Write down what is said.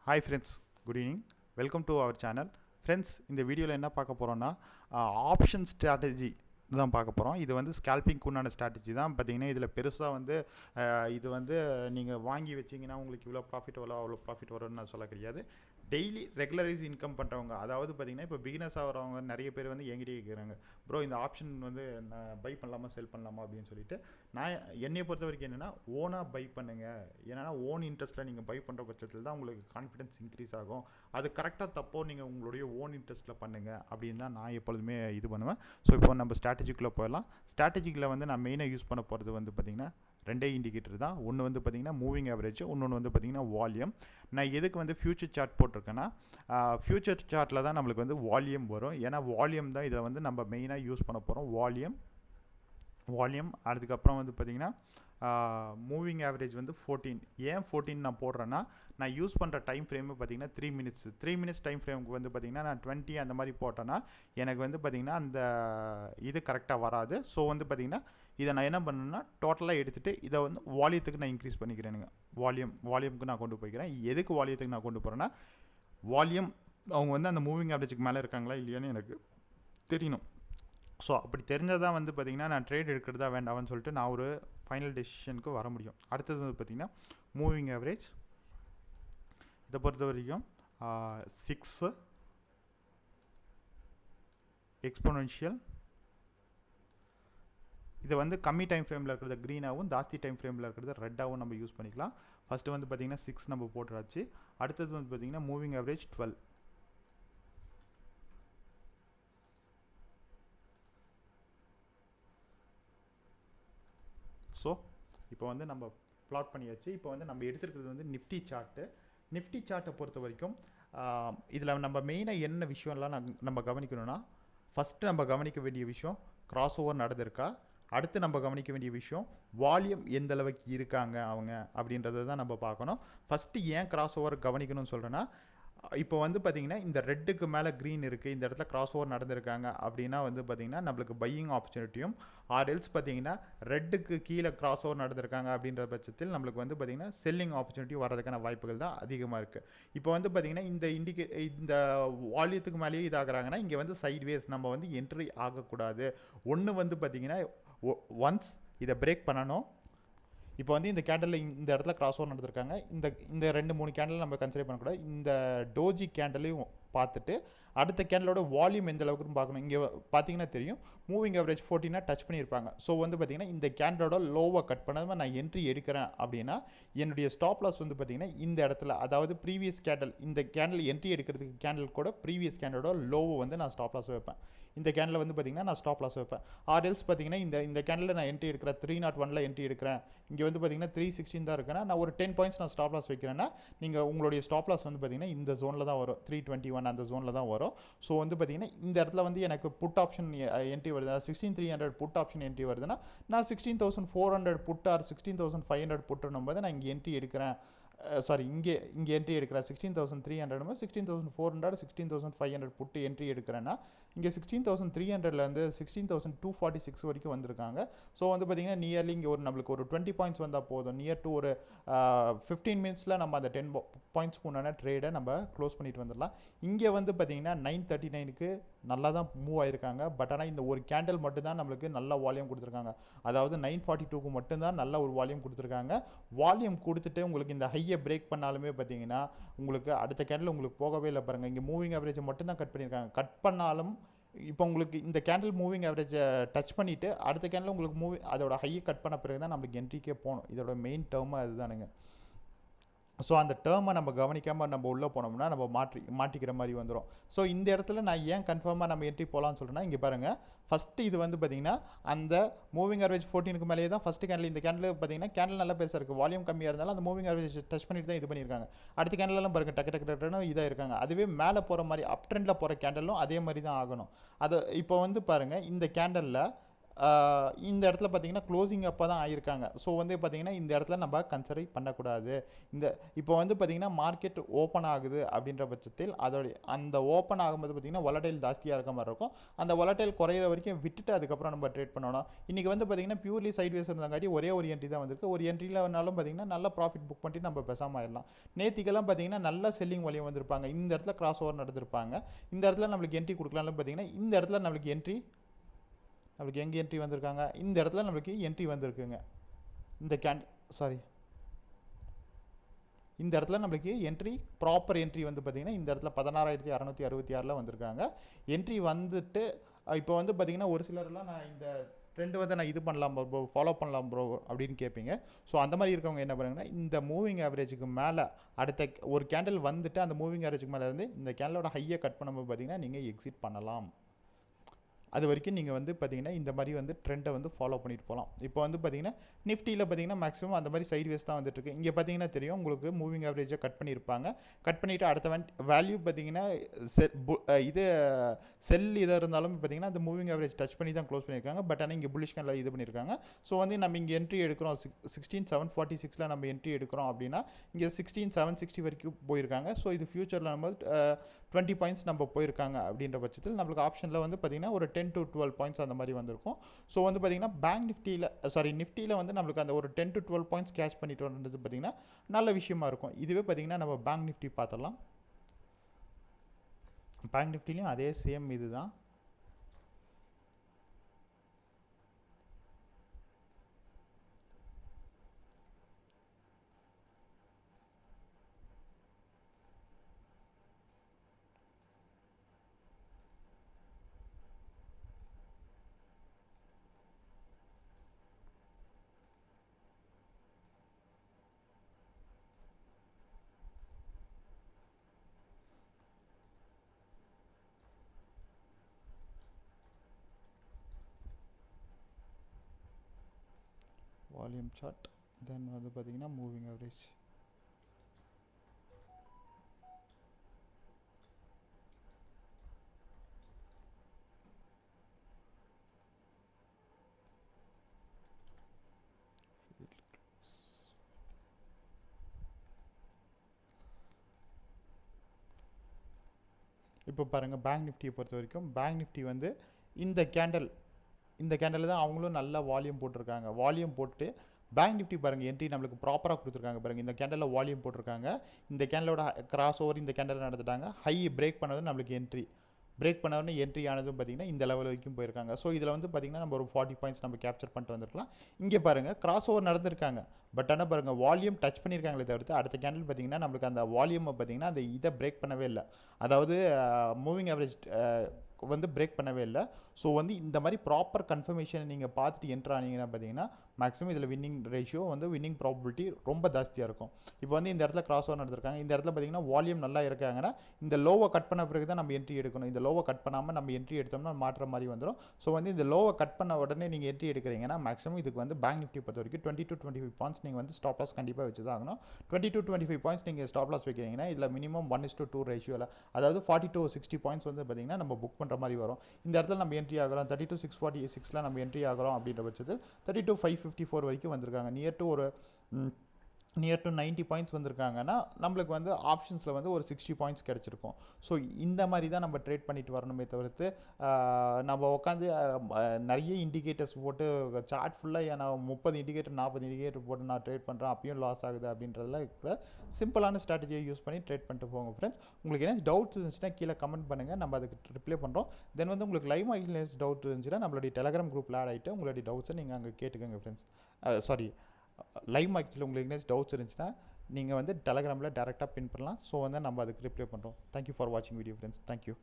Hi friends, good evening. Welcome to our channel. Friends, இந்த வீடியோவில் என்ன பார்க்க போகிறோன்னா ஆப்ஷன் ஸ்ட்ராட்டஜி தான் பார்க்க போகிறோம். இது வந்து ஸ்கேல்பிங்க்கு உண்டான ஸ்ட்ராட்டஜி தான். பார்த்தீங்கன்னா இதில் பெருசாக வந்து இது வந்து நீங்கள் வாங்கி வச்சிங்கன்னா உங்களுக்கு இவ்வளோ ப்ராஃபிட் வரும் அவ்வளோ ப்ராஃபிட் வரும்னு நான் சொல்ல கிடையாது. டெய்லி ரெகுலரைஸ் இன்கம் பண்ணுறவங்க, அதாவது பார்த்தீங்கன்னா இப்போ பிகினஸ் ஆகிறவங்க நிறைய பேர் வந்து என்கிட்ட கேட்குறாங்க, ப்ரோ இந்த ஆப்ஷன் வந்து நான் பை பண்ணலாமா செல் பண்ணலாமா அப்படின்னு சொல்லிட்டு. நான் என்னை பொறுத்த வரைக்கும் என்னென்னா ஓனாக பை பண்ணுங்கள். ஏன்னா ஓன் இன்ட்ரெஸ்ட்டில் நீங்கள் பை பண்ணுற பட்சத்தில் தான் உங்களுக்கு கான்ஃபிடன்ஸ் இன்க்ரீஸ் ஆகும். அது கரெக்டாக தப்போ நீங்கள் உங்களுடைய ஓன் இன்ட்ரெஸ்ட்டில் பண்ணுங்கள் அப்படின்னு தான் நான் எப்பொழுதுமே இது பண்ணுவேன். ஸோ இப்போ நம்ம ஸ்ட்ராட்டஜிக்குள்ளே போயிடலாம். ஸ்ட்ராட்டஜிக்கில் வந்து நான் மெயினாக யூஸ் பண்ண போகிறது வந்து பார்த்திங்கன்னா ரெண்டே இண்டிகேட்டர் தான். ஒன்று வந்து பார்த்திங்கன்னா மூவிங் ஆவரேஜ், இன்னொன்று வந்து பார்த்திங்கன்னா வால்யூம். நான் எதுக்கு வந்து ஃபியூச்சர் சார்ட் போட்டிருக்கேன்னா ஃபியூச்சர் சார்ட்டில் தான் நம்மளுக்கு வந்து வால்யூம் வரும். ஏன்னா வால்யூம் தான் இதில் வந்து நம்ம மெயினாக யூஸ் பண்ண போகிறோம். வால்யூம் அதுக்கப்புறம் வந்து பார்த்திங்கன்னா மூவிங் ஆவரேஜ் வந்து 14. ஏன் 14 நான் போடுறேன்னா, நான் யூஸ் பண்ணுற டைம் ஃப்ரேமு பார்த்திங்கன்னா 3 மினிட்ஸ் டைம் ஃப்ரேமுக்கு வந்து பார்த்திங்கன்னா நான் 20 அந்த மாதிரி போட்டேன்னா எனக்கு வந்து பார்த்திங்கன்னா அந்த இது கரெக்டாக வராது. ஸோ வந்து பார்த்திங்கன்னா இதை நான் என்ன பண்ணேன்னா டோட்டலாக எடுத்துகிட்டு இதை வந்து வால்யூத்துக்கு நான் இன்க்ரீஸ் பண்ணிக்கிறேனுங்க. வால்யூமுக்கு நான் கொண்டு போய்க்கிறேன். எதுக்கு வால்யூத்துக்கு நான் கொண்டு போகிறேன்னா, வால்யூம் அவங்க வந்து அந்த மூவிங் ஆவரேஜுக்கு மேலே இருக்காங்களா இல்லையான்னு எனக்கு தெரியணும். ஸோ அப்படி தெரிஞ்சால் தான் வந்து பார்த்திங்கன்னா நான் ட்ரேட் எடுக்கிறதா வேண்டாம்னு சொல்லிட்டு நான் ஒரு ஃபைனல் டெசிஷனுக்கு வர முடியும். அடுத்தது வந்து பார்த்திங்கன்னா மூவிங் ஆவரேஜ். இதை பொறுத்த வரைக்கும் 6 எக்ஸ்போனென்ஷியல். இதை வந்து கம்மி டைம் ஃப்ரேமில் இருக்கிறத க்ரீனாகவும் ஜாஸ்தி டைம் ஃப்ரேமில் இருக்கிறத ரெட்டாகவும் நம்ம யூஸ் பண்ணிக்கலாம். ஃபஸ்ட்டு வந்து பார்த்திங்கன்னா 6 நம்ம போட்டுறாச்சு. அடுத்தது வந்து பார்த்திங்கன்னா மூவிங் ஆவரேஜ் 12. ஸோ இப்போ வந்து நம்ம பிளாட் பண்ணியாச்சு. இப்போ வந்து நம்ம எடுத்துருக்கிறது வந்து நிஃப்டி சார்ட்டை பொறுத்த வரைக்கும் இதில் நம்ம மெயினாக என்ன விஷயம்லாம் நம்ம கவனிக்கணும்னா, ஃபஸ்ட்டு நம்ம கவனிக்க வேண்டிய விஷயம் கிராஸ் ஓவர் நடந்திருக்கா. அடுத்து நம்ம கவனிக்க வேண்டிய விஷயம் வால்யூம் எந்த அளவுக்கு இருக்காங்க அவங்க அப்படின்றத தான் நம்ம பார்க்கணும். ஃபஸ்ட்டு ஏன் கிராஸ் ஓவர் கவனிக்கணும்னு சொல்கிறேன்னா, இப்போ வந்து பார்த்திங்கன்னா இந்த ரெட்டுக்கு மேலே க்ரீன் இருக்குது, இந்த இடத்துல கிராஸ் ஓவர் நடந்திருக்காங்க அப்படின்னா வந்து பார்த்திங்கன்னா நம்மளுக்கு பையிங் ஆப்பர்ச்சுனிட்டியும், ஆர்எல்ஸ் பார்த்திங்கன்னா ரெட்டுக்கு கீழே கிராஸ் ஓவர் நடந்திருக்காங்க அப்படின்ற பட்சத்தில் நம்மளுக்கு வந்து பார்த்திங்கன்னா செல்லிங் ஆப்பர்ச்சுனிட்டி வரதுக்கான வாய்ப்புகள் தான் அதிகமாக இருக்குது. இப்போ வந்து பார்த்திங்கன்னா இந்த வால்யூத்துக்கு மேலேயே இதாகிறாங்கன்னா இங்கே வந்து சைட்வேஸ் நம்ம வந்து என்ட்ரி ஆகக்கூடாது. ஒன்று வந்து பார்த்திங்கன்னா ஒன்ஸ் இதை பிரேக் பண்ணணும். இப்போ வந்து இந்த கேண்டலில் இந்த இடத்துல கிராஸ் ஓவர் நடந்திருக்காங்க. இந்த 2-3 கேண்டில் நம்ம கன்சிடர் பண்ணக்கூடாது. இந்த டோஜி கேண்டலையும் பார்த்துட்டு அடுத்த கேண்டலோட வால்யூம் எந்த அளவுக்குன்னு பார்க்கணும். இங்கே பார்த்தீங்கன்னா தெரியும் மூவிங் ஆவரேஜ் 14 டச் பண்ணியிருப்பாங்க. ஸோ வந்து பார்த்திங்கன்னா இந்த கேண்டலோட லோவை கட் பண்ணாமல் நான் என்ட்ரி எடுக்கிறேன் அப்படின்னா என்னுடைய ஸ்டாப் லாஸ் வந்து பார்த்திங்கன்னா இந்த இடத்துல, அதாவது ப்ரீவியஸ் கேண்டல், இந்த கேண்டில் என்ட்ரி எடுக்கிறதுக்கு கேண்டில் கூட ப்ரீவியஸ் கேண்டலோட லோவை வந்து நான் ஸ்டாப் லாஸ் வைப்பேன். இந்த கேண்டில் வந்து பார்த்திங்கன்னா நான் ஸ்டாப் லாஸ் வைப்பேன். ஆர்எல்ஸ் பார்த்திங்கன்னா இந்த கேண்டில் நான் என்ட்ரி எடுக்கிறேன், 301 என்ட்ரி எடுக்கிறேன். இங்கே வந்து பார்த்திங்கன்னா 316 தான் இருக்குன்னா நான் ஒரு 10 பாயிண்ட்ஸ் நான் ஸ்டாப் லாஸ் வைக்கிறேன்னா நீங்கள் உங்களுடைய ஸ்டாப் லாஸ் வந்து பார்த்திங்கன்னா இந்த ஜோனில் தான் வரும், 321 அந்த ஜோனில் தான் வரும். ஸோ வந்து பார்த்திங்கன்னா இந்த இடத்துல வந்து எனக்கு புட் ஆப்ஷன் என்ட்ரி வருது, 16300 புட் ஆப்ஷன் என்ட்ரி வருதுன்னா நான் 16400 புட் ஆர் 16500 புட்டுன்னும் போது நான் இங்கே என்ட்ரி எடுக்கிறேன். இங்கே என்ட்ரி எடுக்கிறேன் 16300 16400 16500 புட்டு என்ட்ரி எடுக்கிறேன்னா இங்கே 16300லேருந்து 16246 வரைக்கும் வந்திருக்காங்க. ஸோ வந்து பார்த்திங்கன்னா நியர்லி இங்கே நம்மளுக்கு ஒரு 20 பாயிண்ட்ஸ் வந்தால் போதும். நியர் டு ஒரு 15 மினிட்ஸில் நம்ம அந்த 10 பாயிண்ட்ஸ்க்கு உண்டான ட்ரேடை நம்ம க்ளோஸ் பண்ணிட்டு வந்துடலாம். இங்கே வந்து பார்த்திங்கன்னா 939க்கு நல்லா தான் மூவ் ஆகிருக்காங்க. பட் ஆனால் இந்த ஒரு கேண்டில் மட்டும்தான் நம்மளுக்கு நல்ல வால்யூம் கொடுத்துருக்காங்க. அதாவது 942க்கு மட்டும்தான் நல்ல ஒரு வால்யூம் கொடுத்துருக்காங்க. வால்யூம் கொடுத்துட்டு உங்களுக்கு இந்த ஹையை பிரேக் பண்ணாலுமே பார்த்தீங்கன்னா உங்களுக்கு அடுத்த கேண்டில் உங்களுக்கு போகவே இல்லை பாருங்கள். இங்கே மூவிங் ஆவரேஜை மட்டும்தான் கட் பண்ணியிருக்காங்க. கட் பண்ணாலும் இப்போ உங்களுக்கு இந்த கேண்டில் மூவிங் ஆவரேஜை டச் பண்ணிவிட்டு அடுத்த கேண்டில் உங்களுக்கு அதோட ஹையை கட் பண்ண பிறகு தான் நம்மளுக்கு என்ட்ரிக்கே போகணும். இதோட மெயின் டேர்மு அதுதானுங்க. ஸோ அந்த டேர்மை நம்ம கவனிக்காமல் நம்ம உள்ளே போனோம்னா நம்ம மாட்டிக்கிற மாதிரி வந்துடும். ஸோ இந்த இடத்துல நான் ஏன் கன்ஃபார்மாக நம்ம என்ட்ரி போகலான்னு சொல்கிறேன்னா, இங்கே பாருங்கள் ஃபஸ்ட்டு இது வந்து பார்த்திங்கன்னா அந்த மூவிங் ஆவரேஜ் 14க்கு மேலேயே தான் ஃபஸ்ட்டு கேண்டில். இந்த கேண்டில் பார்த்திங்கன்னா கேண்டில் நல்லா பேச இருக்குது, வால்யூம் கம்மியாக இருந்தாலும் அந்த மூவிங் ஆவரேஜ் டச் பண்ணிட்டு தான் இது பண்ணியிருக்காங்க. அடுத்த கேண்டிலெலாம் பாருங்கள் டக்கு இதாக இருக்காங்க. அதுவே மேலே போகிற மாதிரி அப் ட்ரெண்டில் போகிற கேண்டலும் அதே மாதிரி தான் ஆகணும். அதை இப்போ வந்து பாருங்கள் இந்த கேண்டலில் இந்த இடத்துல பார்த்தீங்கன்னா க்ளோசிங் அப்போ தான் ஆயிருக்காங்க. ஸோ வந்து பார்த்தீங்கன்னா இந்த இடத்துல நம்ம கன்சிடர் பண்ணக்கூடாது. இந்த இப்போ வந்து பார்த்தீங்கன்னா மார்க்கெட் ஓப்பன் ஆகுது அப்படின்ற பட்சத்தில் அதோடைய அந்த ஓப்பன் ஆகும்போது பார்த்தீங்கன்னா வொலடைல் ஜாஸ்தியாக இருக்க மாதிரி இருக்கும். அந்த வொலடைல் குறையிற வரைக்கும் விட்டுட்டு அதுக்கப்புறம் நம்ம ட்ரேட் பண்ணணும். இன்றைக்கி வந்து பார்த்தீங்கன்னா பியூர்லி சைட்வேஸ் இருந்தங்காட்டி ஒரே ஒரு என்ட்ரி தான் வந்திருக்கு. ஒரு என்ட்ரியில் வேணாலும் பார்த்தீங்கன்னா நல்ல ப்ராஃபிட் புக் பண்ணிட்டு நம்ம பேசாமல் ஆயிடலாம். நேத்திக்கெல்லாம் பார்த்தீங்கன்னா நல்ல செல்லிங் வால்யூம் வந்திருப்பாங்க. இந்த இடத்துல கிராஸ் ஓவர் நடந்திருப்பாங்க. இந்த இடத்துல நம்மளுக்கு என்ட்ரி கொடுக்கலாம்னு பார்த்தீங்கன்னா இந்த இடத்துல நம்மளுக்கு எங்கே என்ட்ரி வந்திருக்காங்க, இந்த இடத்துல நம்மளுக்கு என்ட்ரி வந்திருக்குங்க. இந்த இந்த இடத்துல நம்மளுக்கு என்ட்ரி ப்ராப்பர் என்ட்ரி வந்து பார்த்தீங்கன்னா இந்த இடத்துல 16,666 வந்திருக்காங்க. என்ட்ரி வந்துட்டு இப்போ வந்து பார்த்தீங்கன்னா ஒரு சிலர்லாம் நான் இந்த ட்ரெண்ட் வந்து நான் இது பண்ணலாம் ப்ரோ, ஃபாலோ பண்ணலாம் ப்ரோ அப்படின்னு கேட்பீங்க. ஸோ அந்த மாதிரி இருக்கவங்க என்ன பண்ணுங்கன்னா இந்த மூவிங் ஆவரேஜுக்கு மேலே அடுத்த ஒரு கேண்டில் வந்துட்டு அந்த மூவிங் ஆவரேஜுக்கு மேலே இருந்து இந்த கேண்டலோட ஹையை கட் பண்ணும்போது பார்த்தீங்கன்னா நீங்கள் எக்ஸிட் பண்ணலாம். அது வரைக்கும் நீங்கள் வந்து பார்த்தீங்கன்னா இந்த மாதிரி வந்து ட்ரெண்டை வந்து ஃபாலோ பண்ணிட்டு போகலாம். இப்போ வந்து பார்த்தீங்கன்னா நிஃப்டியில் பார்த்தீங்கன்னா மேக்ஸிமம் அந்த மாதிரி சைட்வேஸ் தான் வந்துட்டு இருக்கு. இங்கே பார்த்தீங்கன்னா தெரியும் உங்களுக்கு மூவிங் ஆவரேஜை கட் பண்ணியிருப்பாங்க. கட் பண்ணிவிட்டு அடுத்த வேல்யூ பார்த்தீங்கன்னா இது செல் இதாக இருந்தாலும் பார்த்தீங்கன்னா அந்த மூவிங் ஆவரேஜ் டச் பண்ணி தான் க்ளோஸ் பண்ணியிருக்காங்க. பட் ஆனால் இங்கே புல்லிஷ் கேண்டில் இது பண்ணியிருக்காங்க. ஸோ வந்து நம்ம இங்கே என்ட்ரி எடுக்கிறோம் 16,746 நம்ம என்ட்ரி எடுக்கிறோம் அப்படின்னா இங்கே 16,760 வரைக்கும் போயிருக்காங்க. ஸோ இது ஃபியூச்சரில் நம்ம 20 பாயிண்ட்ஸ் நம்ம போயிருக்காங்க அப்படின்ற பட்சத்தில் நம்மளுக்கு ஆப்ஷனில் வந்து பார்த்தீங்கன்னா ஒரு 10 to 12 பாயிண்ட்ஸ் அந்த மாதிரி வந்திருக்கும். ஸோ வந்து பார்த்தீங்கன்னா நிஃப்டியில் வந்து நம்மளுக்கு அந்த ஒரு 10 to 12 பாயிண்ட்ஸ் கேஷ் பண்ணிட்டு வந்தது பார்த்தீங்கன்னா நல்ல விஷயமா இருக்கும். இதுவே பார்த்தீங்கன்னா நம்ம பேங்க் நிஃப்டி பார்த்துடலாம். பேங்க் நிஃப்டிலையும் அதே சேம் இது தான். வால்யூம் சார்ட் தென் வந்து பார்த்தீங்கன்னா மூவிங் ஆவரேஜ். இப்போ பாருங்கள் பேங்க் நிஃப்டியை பொறுத்த வரைக்கும் பேங்க் நிஃப்டி வந்து இந்த கேண்டல் தான் அவங்களும் நல்லா வால்யூம் போட்டிருக்காங்க. வால்யூம் போட்டு பேங்க் நிஃப்டி பாருங்கள் என்ட்ரி நம்மளுக்கு ப்ராப்பராக கொடுத்துருக்காங்க. பாருங்கள் இந்த கேண்டலில் வால்யூம் போட்டிருக்காங்க. இந்த கேண்டலோட கிராஸ் ஓவர் இந்த கேண்டலில் நடந்துட்டாங்க. ஹை பிரேக் பண்ணது நம்மளுக்கு என்ட்ரி பிரேக் பண்ணவொடனே என்ட்ரி ஆனதும் பார்த்தீங்கன்னா இந்த லெவல் வரைக்கும் போயிருக்காங்க. ஸோ இதில் வந்து பார்த்தீங்கன்னா நம்ம ஒரு 40 பாயிண்ட்ஸ் நம்ம கேப்சர் பண்ணிட்டு வந்திருக்கலாம். இங்கே பாருங்கள் கிராஸ் ஓவர் நடந்திருக்காங்க. பட் ஆனால் பாருங்கள் வால்யூம் டச் பண்ணியிருக்காங்களே தவிர்த்து அடுத்த கேண்டில் பார்த்தீங்கன்னா நம்மளுக்கு அந்த வால்யூமை பார்த்தீங்கன்னா அந்த இதை பிரேக் பண்ணவே இல்லை. அதாவது மூவிங் ஆவரேஜ் வந்து பிரேக் பண்ணவே இல்லை. ஸோ வந்து இந்த மாதிரி ப்ராப்பர் கன்ஃபர்மேஷனை நீங்கள் பார்த்துட்டு என்ட்ரு ஆனீங்கன்னா பார்த்தீங்கன்னா மேக்ஸிமம் இதில் வின்னிங் ரேஷியோ வந்து வின்னிங் ப்ராபபிலிட்டி ரொம்ப ஜாஸ்தியாக இருக்கும். இப்போ வந்து இந்த இடத்துல கிராஸ் ஓவர் நடந்திருக்காங்க. இந்த இடத்துல பார்த்தீங்கன்னா வால்யூம் நல்லா இருக்காங்கன்னா இந்த லோவை கட் பண்ண பிறகு தான் நம்ம என்ட்ரி எடுக்கணும். இந்த லோவை கட் பண்ணாமல் நம்ம என்ட்ரி எடுத்தோம்னா மாற்ற மாதிரி வந்துடும். ஸோ வந்து இந்த லோவை கட் பண்ண உடனே நீங்கள் என்ட்ரி எடுக்கிறீங்கன்னா மேக்ஸிமம் இதுக்கு வந்து பேங்க் நிஃப்டி பொறுத்த வரைக்கும் 20 to 25 பாயிண்ட்ஸ் நீங்கள் வந்து ஸ்டாப் லாஸ் கண்டிப்பாக வச்சு தான் ஆகணும். 20 to 25 பாயிண்ட்ஸ் நீங்கள் ஸ்டாப் லாஸ் வைக்கிறீங்கன்னா இதில் மினிமம் 1:2 ரேஷியோவில் அதாவது 40 to 60 பாயிண்ட்ஸ் வந்து பார்த்தீங்கன்னா நம்ம புக் பண்ணுற மாதிரி வரும். இந்த இடத்துல நம்ம என்ட்ரி ஆகிறோம் 30 to 646 நம்ம என்ட்ரி ஆகிறோம் அப்படின்ற பட்சத்தில் 30 to 554 வரைக்கும் வந்திருக்காங்க. நியர் டு 90 பாயிண்ட்ஸ் வந்திருக்காங்கன்னா நம்மளுக்கு வந்து ஆப்ஷன்ஸில் வந்து ஒரு 60 பாயிண்ட்ஸ் கிடச்சிருக்கும். ஸோ இந்த மாதிரி தான் நம்ம ட்ரேட் பண்ணிட்டு வரணுமே தவிர்த்து நம்ம உட்காந்து நிறைய இண்டிகேட்டர்ஸ் போட்டு சார்ட் ஃபுல்லாக நான் 30 இண்டிகேட்டர் 40 இண்டிகேட்டர் போட்டு நான் ட்ரேட் பண்ணுறேன் அப்பயும் லாஸ் ஆகுது அப்படின்றதெல்லாம் இருக்கிற சிம்பிளான ஸ்ட்ராட்டஜியை யூஸ் பண்ணி ட்ரேட் பண்ணிட்டு போங்க ஃப்ரெண்ட்ஸ். உங்களுக்கு என்ன டவுட்ஸ் இருந்துச்சுன்னா கீழே கமெண்ட் பண்ணுங்கள், நம்ம அதுக்கு ரிப்ளை பண்ணுறோம். தென் வந்து உங்களுக்கு லைவ் மார்க்கெட் டவுட் இருந்துச்சுன்னா நம்மளுடைய டெலகிராம் குரூப்பில் ஆட் ஆகிட்டு உங்களுடைய டவுட்ஸை நீங்கள் அங்கே கேட்டுக்கோங்க ஃப்ரெண்ட்ஸ். லைவ் மார்க்கெட்டில் உங்களுக்கு எங்கேயாச்சும் டவுட்ஸ் இருந்துச்சுன்னா நீங்கள் வந்து டெலகிராமில் டேரெக்டாக பின் பண்ணலாம். ஸோ வந்து நம்ம அதுக்கு ரிப்ளை பண்ணுறோம். தேங்க்யூ ஃபார் வாட்சிங் வீடியோ ஃப்ரெண்ட்ஸ். தேங்க்யூ.